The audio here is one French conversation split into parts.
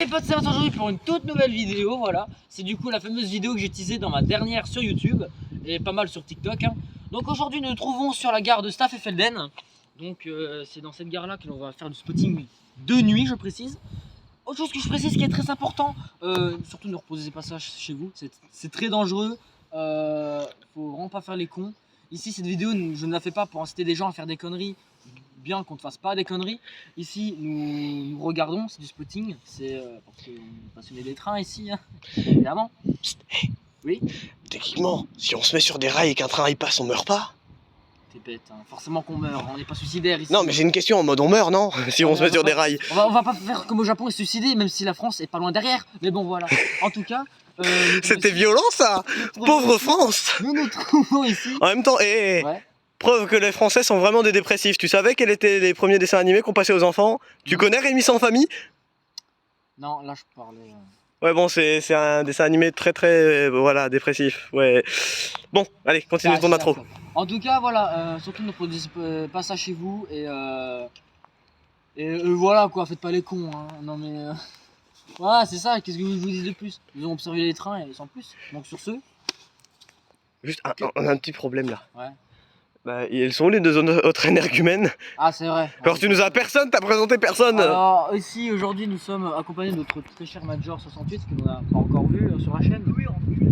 Les potes, c'est aujourd'hui pour une toute nouvelle vidéo, voilà. C'est du coup la fameuse vidéo que j'ai teasée dans ma dernière sur YouTube et pas mal sur TikTok. Donc aujourd'hui nous nous trouvons sur la gare de Staffelden. Donc c'est dans cette gare là que l'on va faire du spotting de nuit, je précise. Autre chose que je précise qui est très important, surtout ne reposez pas ça chez vous, c'est très dangereux. Faut vraiment pas faire les cons. Ici cette vidéo je ne la fais pas pour inciter des gens à faire des conneries, bien qu'on ne fasse pas des conneries. Ici nous regardons, c'est du spotting, c'est parce qu'on est passionné des trains ici, hein, évidemment. Psst, hey. Oui. Techniquement, si on se met sur des rails et qu'un train il passe, on meurt pas? T'es bête, hein. Forcément qu'on meurt, on n'est pas suicidaire ici. Non mais j'ai une question en mode on meurt non? Si on se met sur des rails. On va pas faire comme au Japon et se suicider, même si la France est pas loin derrière. Mais bon voilà, en tout cas... C'était violent ça. Pauvre France. Nous nous trouvons ici. En même temps, Ouais. preuve que les Français sont vraiment des dépressifs. Tu savais quels étaient les premiers dessins animés qu'on passait aux enfants? Tu connais Rémi sans famille? Non, là je parlais... Ouais bon, c'est un dessin animé très voilà, dépressif. Ouais. Bon, allez, continue ton intro. En tout cas, voilà, surtout ne produisez pas ça chez vous et voilà quoi, faites pas les cons, hein. Non mais voilà, c'est ça. Qu'est-ce que je vous dis de plus? Nous avons observé les trains et sans plus. Donc sur ce, Juste, on a un petit problème là. ouais. Bah, elles sont où les deux autres énergumènes? Ah c'est vrai. Alors tu nous as personne, t'as présenté personne. Alors ici aujourd'hui nous sommes accompagnés de notre très cher Major 68 que l'on n'a pas encore vu sur la chaîne.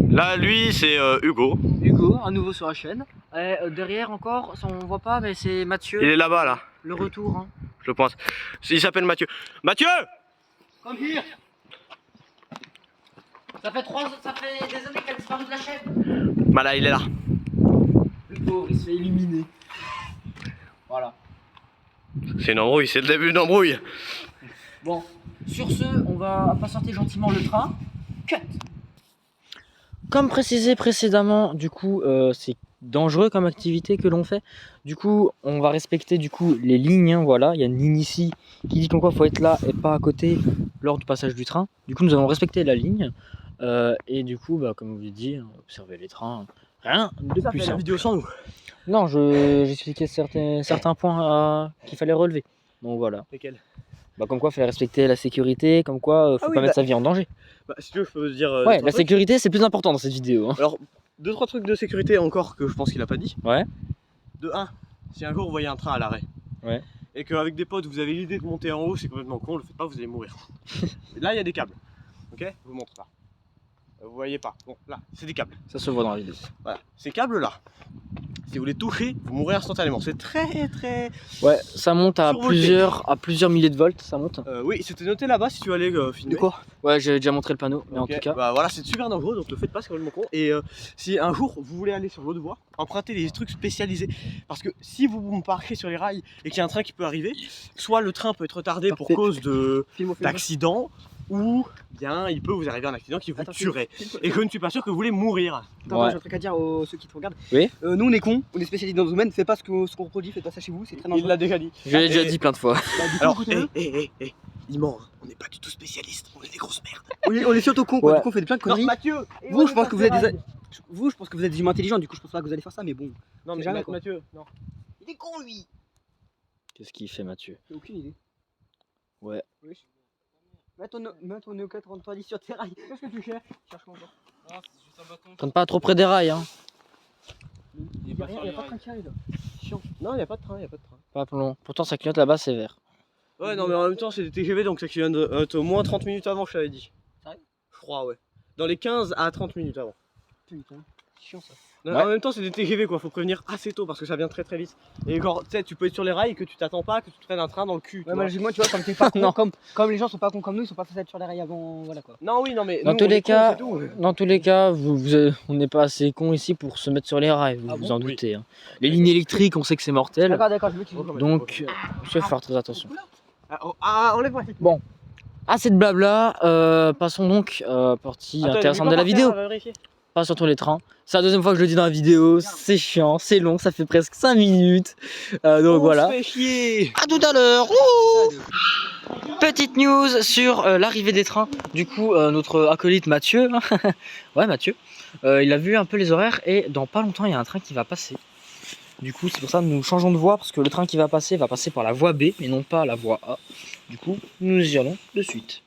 Là, lui, c'est Hugo. Hugo, à nouveau sur la chaîne. Et derrière encore, ça, on voit pas, mais c'est Mathieu. Il est là-bas, là. Le retour, hein. Je pense. Il s'appelle Mathieu. Mathieu! Come here. Ça fait des années qu'elle a disparu de la chaîne. Bah là, il est là. Le pauvre, il se fait illuminer. Voilà. C'est une embrouille, c'est le début d'une embrouille. Bon, sur ce, on va patienter gentiment le train. Cut. Comme précisé précédemment, du coup, c'est dangereux comme activité que l'on fait. Du coup, on va respecter du coup les lignes. Hein, voilà, il y a une ligne ici qui dit qu'en quoi faut être là et pas à côté lors du passage du train. Du coup, nous allons respecter la ligne. Et du coup, bah, comme vous l'avez dit, observer les trains. Rien de plus La simple. vidéo sans nous. Non, j'expliquais certains points qu'il fallait relever. Donc voilà. Lesquels? Bah, comme quoi, il fallait respecter la sécurité, comme quoi, faut pas mettre sa vie en danger. Bah, si tu veux, je peux te dire. Ouais, la sécurité, c'est plus important dans cette vidéo. Hein. Alors, 2-3 trucs de sécurité encore que je pense qu'il a pas dit. Ouais. De 1, si un jour vous voyez un train à l'arrêt. Ouais. Et qu'avec des potes vous avez l'idée de monter en haut, c'est complètement con, le faites pas, vous allez mourir. Là, il y a des câbles. Ok? Je vous montre ça. Vous voyez pas. Bon, là, c'est des câbles. Ça se voit dans la vidéo. Voilà. Ces câbles là, si vous les touchez, vous mourrez instantanément. C'est très. Ouais, ça monte à plusieurs milliers de volts, ça monte. Oui, c'était noté là-bas si tu veux aller filmer. De quoi? Ouais, j'ai déjà montré le panneau, mais Ok, en tout cas. bah voilà, c'est super dangereux, donc le faites pas, c'est complètement con. Et si un jour vous voulez aller sur l'autre voie, empruntez des trucs spécialisés. Parce que si vous vous parquez sur les rails et qu'il y a un train qui peut arriver, soit le train peut être retardé pour cause d'accident, ou bien il peut vous arriver un accident qui vous tuerait. Et je ne suis pas sûr que vous voulez mourir. Attends, j'ai un truc à dire aux ceux qui te regardent. Oui. Nous on est cons, on est spécialisés dans ce domaine, faites pas ce qu'on reproduit, faites pas ça chez vous, c'est très dangereux. Il l'a déjà dit. Je l'ai déjà dit plein de fois. Bah, du coup, Alors, écoutez-le. il ment, hein. On n'est pas du tout spécialiste, on est des grosses merdes. On est surtout cons, quoi. Ouais. Du coup on fait plein de Non, conneries. Mathieu. Vous, je pense que vous êtes je pense que vous êtes des humains intelligents, du coup je pense pas que vous allez faire ça, mais bon. Non, mais jamais, quoi. Mathieu, non. Il est con lui. Qu'est-ce qu'il fait, Mathieu? J'ai aucune idée. Ouais. Mets ton Nokia 3310 sur tes rails. Qu'est-ce que tu cherches? Cherche quoi encore? Traîne pas trop près des rails, hein. Y'a rien, y'a pas de train qui arrive là. Chiant. Non, y a pas de train, Pas plus long. Pourtant, ça clignote là-bas, c'est vert. Ouais, non, mais en même temps, c'est des TGV donc ça qui vient de au moins 30 minutes avant, je t'avais dit. Sérieux? Je crois, ouais. Dans les 15 à 30 minutes avant. Putain, chiant ça. Non, Ouais. En même temps, c'est des TGV quoi, faut prévenir assez tôt parce que ça vient très vite. Et quand tu sais, tu peux être sur les rails et que tu t'attends pas, que tu te prennes un train dans le cul. Ouais, moi tu vois, comme t'es pas Non. con, comme les gens sont pas cons comme nous, ils sont pas faits sur les rails avant, voilà quoi. Non, oui, non, mais. Dans nous, tous on les est cons, cas, c'est tout. Dans tous les cas, on n'est pas assez con ici pour se mettre sur les rails, vous Ah vous bon? en doutez. Hein. Les lignes électriques, on sait que c'est mortel. D'accord, je veux que tu Donc, je vais faire très attention. Enlève-moi. Bon, assez de blabla, passons donc à la partie intéressante de la vidéo. Pas sur tous les trains. C'est la deuxième fois que je le dis dans la vidéo, c'est chiant, c'est long, ça fait presque 5 minutes. Donc voilà. On se fait chier. À tout à l'heure. Petite news sur l'arrivée des trains. Du coup, notre acolyte Mathieu, ouais Mathieu, il a vu un peu les horaires et dans pas longtemps il y a un train qui va passer. Du coup, c'est pour ça que nous changeons de voie parce que le train qui va passer par la voie B et non pas la voie A. Du coup, nous y allons de suite.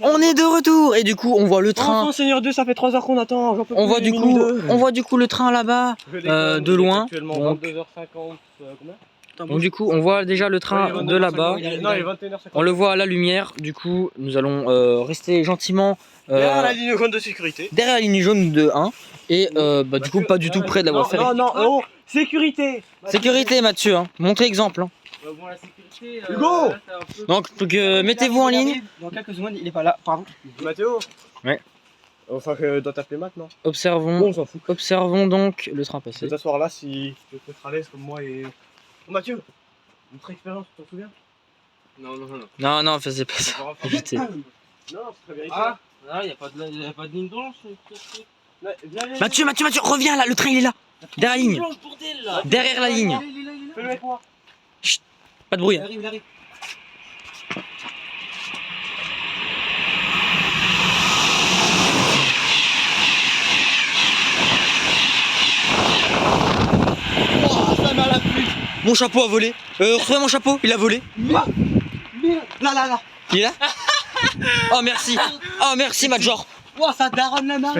On est de retour et du coup on voit le train. Enfant Seigneur 2, ça fait 3 heures qu'on attend. On voit du coup le train là-bas de loin. Actuellement Donc, 22h50. Combien donc du coup on voit déjà le train Ouais, il est de là-bas. 22h50. Non, il est 21h50. On le voit à la lumière. Du coup nous allons rester gentiment Derrière la ligne jaune de sécurité. derrière la ligne jaune de 1 et bah, du coup pas du tout près de la voie ferrée. Non, oh, sécurité. Sécurité Mathieu, hein. Montrez exemple. Hein. Bon, la sécurité. Hugo Donc mettez-vous en ligne. Dans quelques secondes, il est pas là. Pardon. Mathéo. Ouais. Enfin, que doit t'appeler maintenant. Observons, Bon, on s'en fout. observons donc le train Tu passer. peux t'asseoir là si tu veux être à l'aise comme moi et. Oh, Mathieu, notre expérience, tu t'en souviens? Non, non, faisez pas ça. Évitez. Non, c'est très bien. Ah, il n'y a pas de ligne blanche. Mathieu, reviens là, le train il est là. Derrière la ligne. Blanche, bordel là. Derrière la ligne. Il est là. Fais-le avec moi. Pas de bruit. Il arrive. Oh, ça m'a la pluie. Mon chapeau a volé. Retrouvez mon chapeau, il a volé. Là. Il est là. Oh merci Major. Oh, ça daronne la marre.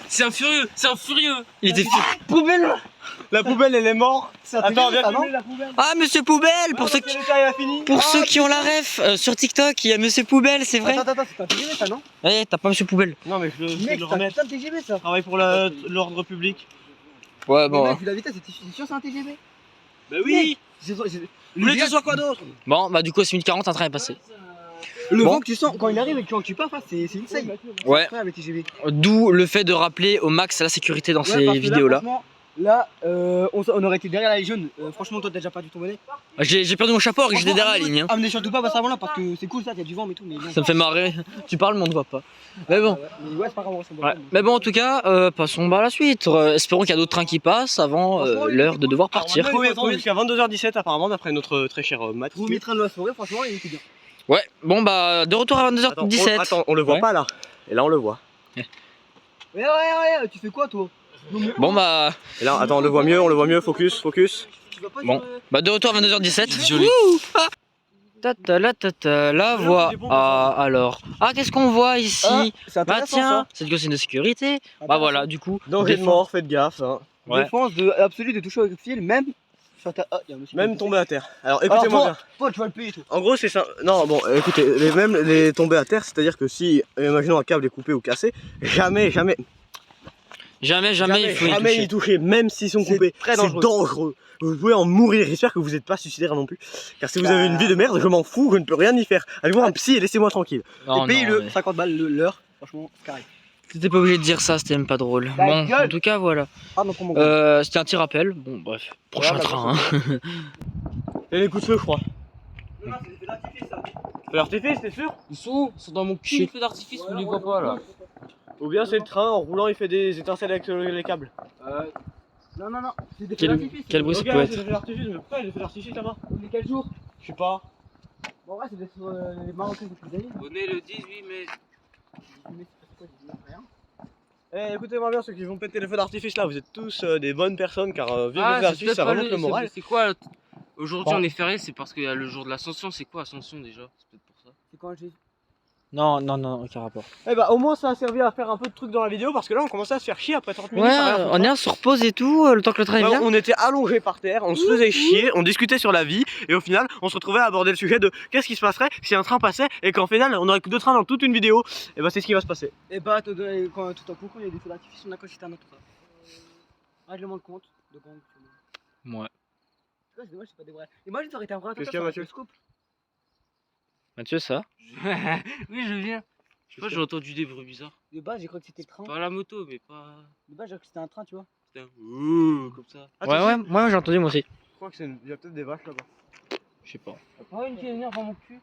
C'est un furieux. Il était Poubelle. La poubelle, elle est morte. Attends, viens ça, non filmer la poubelle. Ah Monsieur Poubelle pour ceux qui ont la ref sur TikTok, il y a Monsieur Poubelle, c'est vrai. Attends, c'est un TGV ça, non? Eh, t'as pas Monsieur Poubelle. Non, mais je vais Mec, le c'est un remettre. putain de TGV ça. Je travaille pour l'ordre public. Ouais Mais mec, vu la vitesse, c'est sûr c'est un TGV. Bah oui. Vous voulez que ce soit quoi d'autre? Bon bah du coup à 6 minutes 40 un train est passé. Le Bon. vent que tu sens quand il arrive et quand tu pars, c'est insane. Ouais. Incroyable, les TGV. D'où le fait de rappeler au max la sécurité dans ces vidéos là. Là, on aurait été derrière la ligne jaune. Franchement, toi, t'as déjà perdu ton bonnet. J'ai perdu mon chapeau alors que j'étais derrière la ligne. Hein. Amenez surtout pas passer avant là parce que c'est cool ça, il y a du vent mais tout. Mais bon. Ça me fait marrer. Tu parles mais on ne voit pas. Mais bon. Mais ouais, c'est pas grave, c'est bon. Ouais. Mais bon en tout cas, passons à la suite. Espérons qu'il y a d'autres trains qui passent avant l'heure de devoir partir. Oui, jusqu'à 22h17 apparemment d'après notre très cher Matt. Premier train de la soirée, franchement, il était bien. Ouais, bon bah de retour à 22h17. Attends, on le voit Ouais. pas là. Et là on le voit. Ouais, tu fais quoi toi? Bon bah Et là, attends, on le voit mieux, focus. Tu vas pas Bon. sur, Bah de retour à 22h17. Joli. La voie. Ah alors. Ah qu'est-ce qu'on voit ici? c'est Bah intéressant tiens, cette consigne de sécurité. ça. Bah voilà, du coup. Danger de défense. mort, faites gaffe. Hein. Ouais. Défense absolue de toucher au fil, même sur ta. Ah, y a un monsieur Même qui- tomber à terre. Alors Alors, écoutez-moi bien. toi, tu vas le payer toi. En gros, c'est ça. Non, bon, écoutez, même les tomber à terre, c'est-à-dire que si, imaginons un câble est coupé ou cassé, jamais Jamais il faut y jamais toucher. y toucher, même s'ils sont C'est coupés. très C'est dangereux. dangereux. Vous pouvez en mourir. J'espère que vous n'êtes pas suicidaire non plus. Car si vous avez une vie de merde, je m'en fous, je ne peux rien y faire. Allez voir un psy et laissez-moi tranquille. Non, Et paye non, le mais 50 balles l'heure, franchement, c'est carré. t'étais pas obligé de dire ça, c'était même pas drôle. Ta Bon, gueule. en tout cas voilà. Ah non, pour mon gars. C'était un petit rappel. Bon bref, prochain Voilà, train. Hein. Et les coups de feu, je crois. Non, c'est des feux d'artifice ça. Feu d'artifice, t'es sûr? Ils sont dans mon cul. Feu d'artifice, vous les voyez pas là. Ou bien c'est le train, en roulant, il fait des étincelles avec les câbles. Non, c'est des feux Quel, d'artifice. quel bruit ça peut Regarde, c'est être? des feux d'artifice, mais pourquoi il y a des feux d'artifice là-bas? On est quel jour? Je sais pas. Bon, ouais, c'est des les Marocains depuis des années. On est le 18 mai. Mais c'est quoi, j'ai dit rien. Eh, écoutez-moi bien, ceux qui vont péter les feux d'artifice là, vous êtes tous des bonnes personnes car vivre les feux c'est d'artifice peut-être ça pas remonte le moral. C'est quoi aujourd'hui Bon. on est férié, c'est parce qu'il y a le jour de l'ascension. C'est quoi Ascension déjà? C'est peut-être pour ça. C'est quand j'ai. Non, aucun rapport. Eh bah au moins ça a servi à faire un peu de trucs dans la vidéo parce que là on commençait à se faire chier après 30 minutes. Ouais, à rien foutre. on est là, on se repose et tout, le temps que le train Ouais, vient. on était allongés par terre, on se faisait chier, on discutait sur la vie et au final on se retrouvait à aborder le sujet de qu'est-ce qui se passerait si un train passait et qu'en final on aurait que deux trains dans toute une vidéo. Et bah c'est ce qui va se passer. Et bah, quand tout à coup, quand il y a des feux d'artifice, on a quoi c'était un autre. Règlement de compte. De compte. Ouais. C'est dommage, c'est pas des vrais. Imagine, ça aurait été un vrai Qu'est-ce attentat qu'il y a, sur un Mathieu télescope. Mathieu, ça? Oui, je viens. Je sais pas, j'ai entendu des bruits bizarres. De base, j'ai cru que c'était le train. Pas la moto, mais pas. De base, j'ai cru que c'était un train, tu vois. C'était un ouh, comme ça. Ouais, moi j'ai entendu moi aussi. Je crois qu'il y a peut-être des vaches là-bas. Je sais pas. Pas une qui est venue dans mon cul.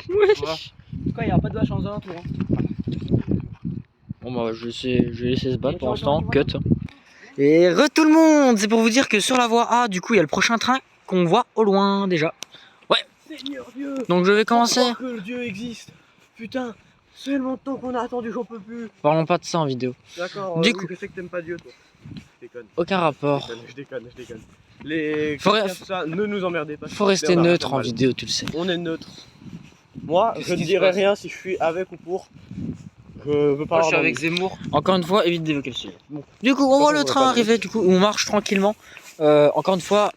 Voilà. En tout cas, il n'y a pas de vache en alentour. Hein. Bon bah je vais laisser se battre pour l'instant, cut. Et tout le monde, c'est pour vous dire que sur la voie A, du coup il y a le prochain train qu'on voit au loin déjà. Seigneur Dieu. Donc je vais commencer. Croire que le Dieu existe. Putain, seulement tant qu'on a attendu, j'en peux plus. Parlons pas de ça en vidéo. D'accord. Du oui, coup. je sais que t'aimes pas Dieu toi. Je déconne. Aucun rapport. Je déconne. Les Faut chrétiens, tout ça, ne nous emmerdez pas. Faut rester C'est neutre en normal. vidéo, tu le sais. On est neutre. Moi, Qu'est-ce je ne qui se dirai passe rien si je suis avec ou pour. Je veux pas Moi, je suis avoir avec d'ennui. Zemmour. Encore une fois, évite d'évoquer le sujet. Bon. Du coup, on voit on le va train pas arriver, du coup, on marche tranquillement. Encore une fois,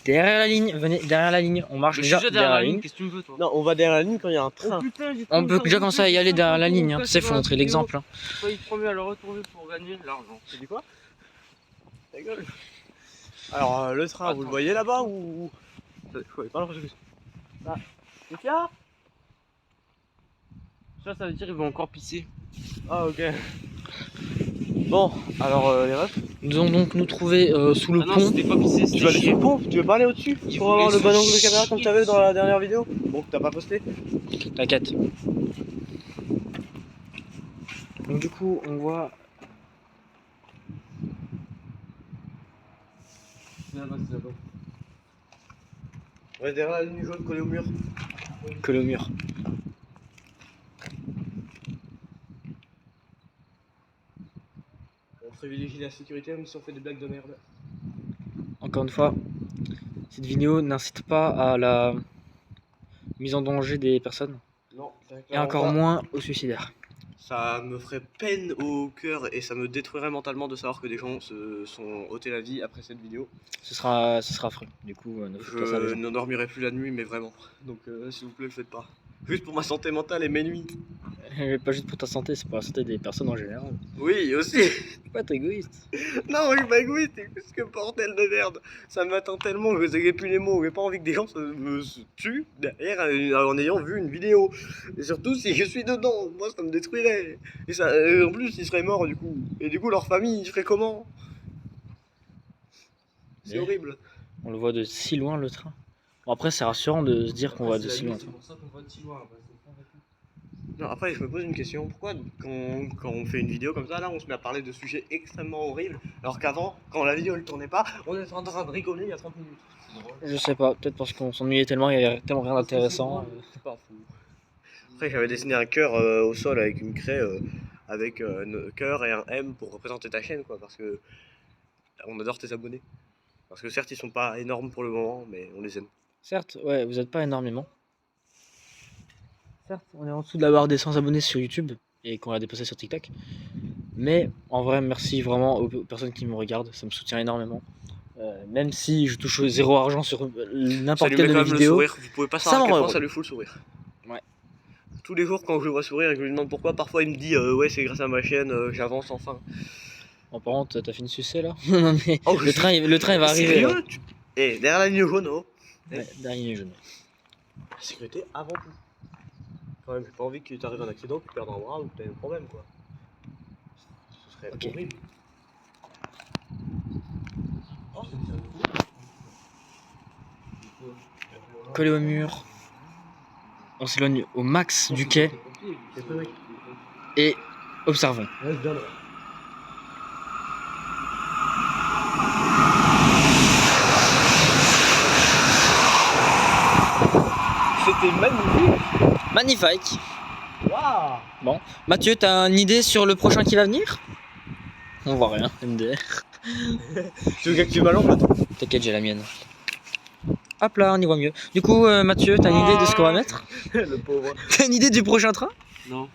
derrière la ligne, venez derrière la ligne, on marche Je déjà suis derrière la ligne. Qu'est-ce que tu me veux, toi? Non, on va derrière la ligne quand il y a un train. putain, j'ai On peut déjà commencer à y aller derrière la ligne, hein. Tu sais, faut montrer l'exemple. Hein. Il promet à le retourner pour gagner de l'argent. Tu dis quoi? Ta gueule. Alors, le train, vous le Attends. voyez là-bas ou. Je voyais pas l'impression que c'est. Ah, c'est là. Ça veut dire qu'il va encore pisser. Ah, ok. Bon, alors les refs. Nous allons donc nous trouver sous le Ah non, pont. c'était pas pisser, Tu c'était vas aller chier. sur le pont? Tu veux pas aller au-dessus? Il Pour faut avoir aller le bon sur- angle de caméra comme t'avais dans la dernière vidéo? Bon, que t'as pas posté? T'inquiète. Donc du coup, on voit Ouais, derrière la ligne jaune collée au mur. que le mur. On privilégie la sécurité même si on fait des blagues de merde. Encore une fois, cette vidéo n'incite pas à la mise en danger des personnes Non, et encore moins au suicidaire. Ça me ferait peine au cœur et ça me détruirait mentalement de savoir que des gens se sont ôtés la vie après cette vidéo. Ce sera affreux. Du coup, ne faites pas ça les Je gens. n'endormirai plus la nuit, mais vraiment. Donc s'il vous plaît, le faites pas. Juste pour ma santé mentale et mes nuits. Pas juste pour ta santé, c'est pour la santé des personnes en général. Oui, aussi. Faut pas être égoïste. Non, je suis pas égoïste, c'est juste que bordel de merde. Ça m'atteint tellement que je sais plus les mots. J'ai pas envie que des gens se tuent derrière en ayant vu une vidéo. Et surtout si je suis dedans, moi ça me détruirait. Et ça, en plus, ils seraient morts du coup. Et du coup, leur famille, ils feraient comment? C'est Mais- horrible. On le voit de si loin le train. Bon, après, c'est rassurant de se dire qu'on va de si loin. C'est pour ça qu'on va de si loin. Non, après, je me pose une question. Pourquoi quand on fait une vidéo comme ça, là, on se met à parler de sujets extrêmement horribles, alors qu'avant, quand la vidéo ne tournait pas, on était en train de rigoler il y a 30 minutes. Je sais pas, peut-être parce qu'on s'ennuyait tellement, il y avait tellement rien d'intéressant. C'est pas fou. Après, j'avais dessiné un cœur au sol avec une craie, avec un cœur et un M pour représenter ta chaîne, quoi, parce que on adore tes abonnés. Parce que certes, ils sont pas énormes pour le moment, mais on les aime. Certes, ouais, vous êtes pas énormément. Certes, on est en dessous de la barre des 100 abonnés sur YouTube et qu'on a dépassé sur TikTok. Mais en vrai, merci vraiment aux personnes qui me regardent, ça me soutient énormément. Même si je touche zéro argent sur Ça n'importe lui met quelle de quand mes même le vidéos. sourire, vous pouvez pas ça savoir à m'en quel rend point ça heureux. lui fout le sourire. Ouais. Tous les jours quand je le vois sourire et que je lui demande pourquoi, parfois il me dit ouais c'est grâce à ma chaîne, j'avance enfin. Bon, par contre, t'as fini de sucer là? Non, mais Oh, le train il va arriver. Là. Sérieux Eh, derrière la ligne jaune, oh. Ouais, dernier jaune. La sécurité avant tout. Quand même, j'ai pas envie que tu arrives à un accident, que tu perdes un bras ou que tu aies un problème quoi. Ce serait Ok. horrible. Oh, Collé au mur. On s'éloigne au max du quai c'est pas mec. et observons. Reste bien là. C'était magnifique. Magnifique. Waouh. Mathieu, t'as une idée sur le prochain qui va venir? On voit rien, MDR. Tu veux activer ma lampe là? T'inquiète, j'ai la mienne. Hop là, on y voit mieux. Du coup, Mathieu, t'as une idée de ce qu'on va mettre? Le pauvre. T'as une idée du prochain train? Non.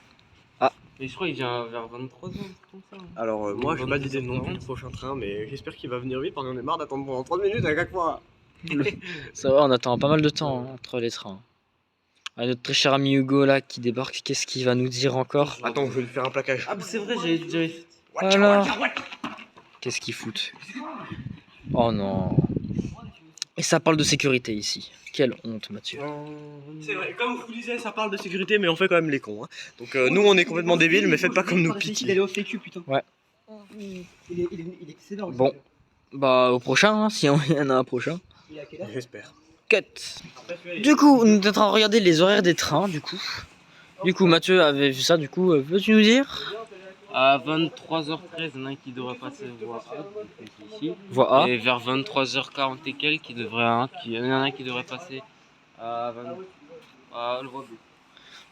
Ah. Mais je crois qu'il vient vers 23h, comme ça. Alors moi j'ai pas d'idée de nom pour le prochain train mais j'espère qu'il va venir vite parce qu'on est marre d'attendre pendant 30 minutes à chaque fois. Ça va, on attend pas mal de temps hein, entre les trains. Ah, notre très cher ami Hugo là qui débarque, qu'est-ce qu'il va nous dire encore? Attends, je vais lui faire un plaquage. Ah, mais c'est vrai, j'avais déjà fait. Alors, qu'est-ce qu'ils foutent? Oh non. Et ça parle de sécurité ici. Quelle honte, Mathieu. C'est vrai, comme je vous disais, ça parle de sécurité mais on fait quand même les cons. Hein. Donc nous on est complètement débiles mais faites pas comme nous Il pitié. est au sécu, putain. Ouais. Il est sévère. le Bon. sécu. Bah, au prochain, hein, si on y en a un prochain. Il est à quelle heure? J'espère. Cut. Du coup, nous sommes en train de regarder les horaires des trains, du coup. Du coup, Mathieu avait vu ça, du coup, peux-tu nous dire? À 23h13, il y en a un qui devrait passer voie A, donc ici. Voie A. Et vers 23h40 et quelques, il y en a un qui devrait passer à le voie B.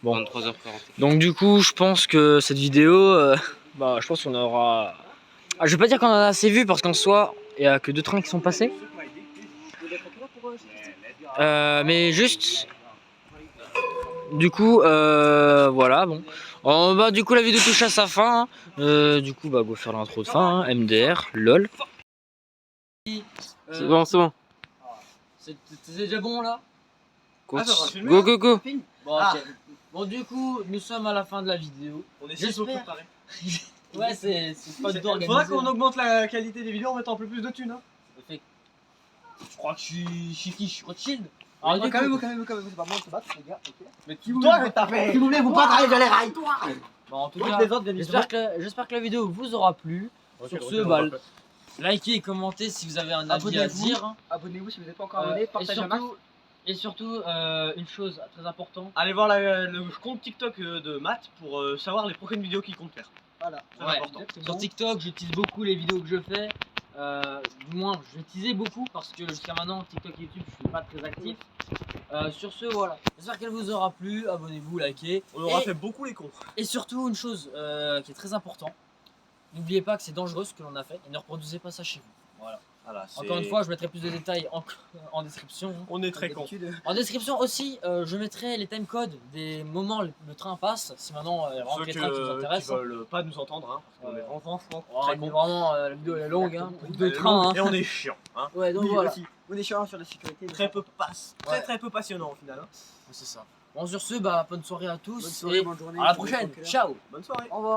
Bon. 23h40. Donc du coup, je pense que cette vidéo, bah, je pense qu'on aura... Ah, je vais pas dire qu'on en a assez vu, parce qu'en soi, il y a que 2 trains qui sont passés. Mais juste... Du coup, voilà, bon. Bah, du coup, la vidéo touche à sa fin. Du coup, bah, go faire l'intro de fin. Hein. MDR, lol. C'est bon, c'est bon. C'est déjà bon là? Ah, ça va filmer, Go, go, go. Bon, Ah. ok. Bon, du coup, nous sommes à la fin de la vidéo. On est J'espère. beaucoup préparés. Ouais, c'est pas du tout organisé. Faudra qu'on augmente la qualité des vidéos en mettant un peu plus de thunes. Hein. Fait- Je crois que je suis qui? Je suis Rothschild. Ah, Alors, du quand coup- même, c'est pas moi de se battre, les gars, ok. Mais Qui vous toi, voulez- je t'appelle. Si vous voulez vous battre, allez dans les rails, toi. Bon, en tout Moi, cas, les autres, bien évidemment. j'espère que la vidéo vous aura plu. Sur ce, bah, likez et commentez si vous avez un avis à Abonnez-vous. dire. Hein. Abonnez-vous si vous n'êtes pas encore abonné, partagez un max. Et surtout, une chose très importante. Allez voir le compte TikTok de Matt pour savoir les prochaines vidéos qu'il compte faire. Voilà. Très Ouais, important. sur TikTok, j'utilise beaucoup les vidéos que je fais. Du moins, je l'utilisais beaucoup parce que jusqu'à maintenant, TikTok et YouTube, je suis pas très actif. Sur ce, voilà. J'espère qu'elle vous aura plu. Abonnez-vous, likez. On aura Et- fait beaucoup les cons. Et surtout, une chose qui est très importante. N'oubliez pas que c'est dangereux ce que l'on a fait et ne reproduisez pas ça chez vous. Voilà. Voilà, Encore une fois, je mettrai plus de détails en description. hein. on est très cons. En description aussi, je mettrai les timecodes des moments où le train passe. Si maintenant il y a vraiment Ceux que les trains qui vous qui intéressent. veulent pas nous entendre, hein, parce qu'on Ouais. est vraiment franchement Oh, très mais cons. vraiment, la vidéo elle est longue. Hein. Exactement. Deux trains. Et Hein. on est chiant. Hein. Ouais, donc Oui, voilà. aussi. On est chiant sur la sécurité. Très peu Ouais. très peu passionnant au final. Hein. C'est ça. Bon, sur ce, bah, bonne soirée à tous. Bonne soirée, et bonne journée. à la ça dépend prochaine. de quelle heure. Ciao. Bonne soirée. Au revoir.